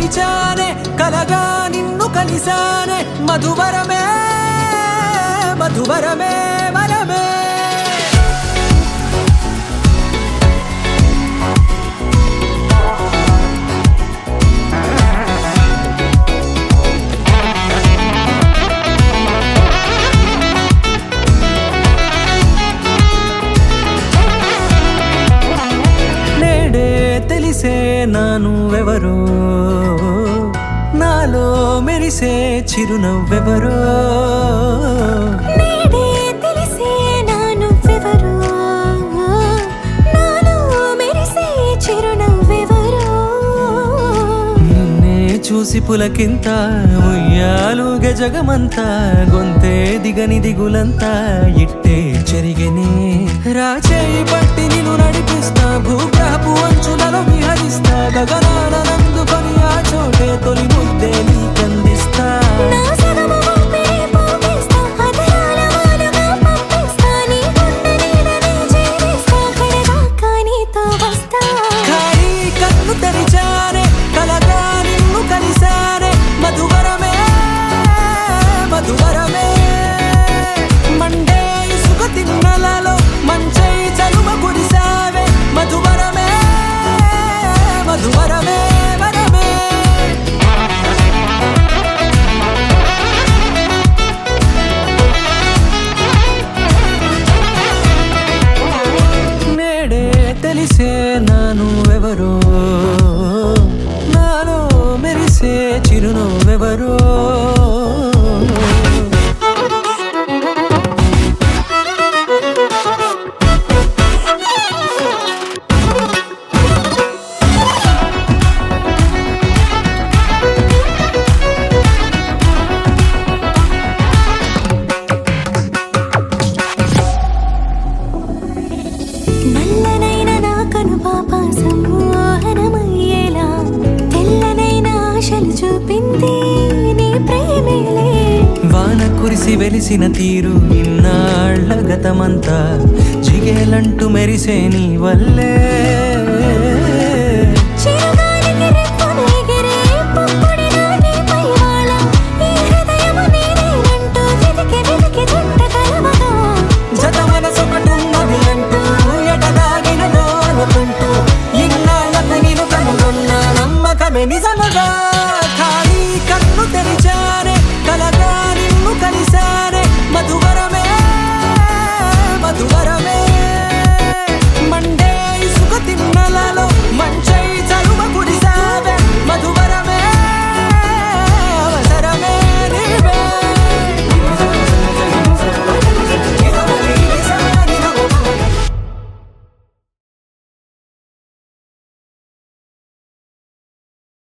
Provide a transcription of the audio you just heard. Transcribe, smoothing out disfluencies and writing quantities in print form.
తెరిచానే కలగా నిన్ను కలిసానే మధువరమే మధువరమే వరమే తెలిసే నానువెవరో నాలో మెరిసే చిరునవ్వెవరో నేడే తెలిసే నానువెవరో నాలో మెరిసే చిరునవ్వెవరో నిన్నే చూసి పులకింత ఉయ్యాలుగే జగమంతా గొంతే దిగని దిగులంతా ఇట్టే చెరిగెనే రాచేయి పట్టి నిన్ను నడిపిస్తా భూగ్రహపు అంచులలో విహరిస్తా గగనాన నందుకొని ఆ చోటే తొలి ముద్దే నీకందిస్తా నా సగము ఊపిరి పోగిస్తా అదరాల వానగా పంపిస్తా నీ గుండె నీడనే చేరిస్తా కడదాకా నీతో వస్తా ఖాళీ కన్ను తెరిచానే కలగా నిన్ను కలిసానే మధువరమే మధువరమే మండే ఇసుక తిన్నలలో మంచై చలువ కురిసావే మధువరమే మధువరమే వరమే నేడే తెలిసే నానువెవరో నాలో మెరిసే చిరునవ్వెవరో నల్లనైన నా కనుపాప సమ్మోహనమయ్యేలా తెల్లనైన ఆశలు చూపింది నీ ప్రేమేలే వాన కురిసి వెలిసిన తీరు ఇన్నాళ్ల గతమంతా జిగేలంటూ మెరిసే నీ వల్లే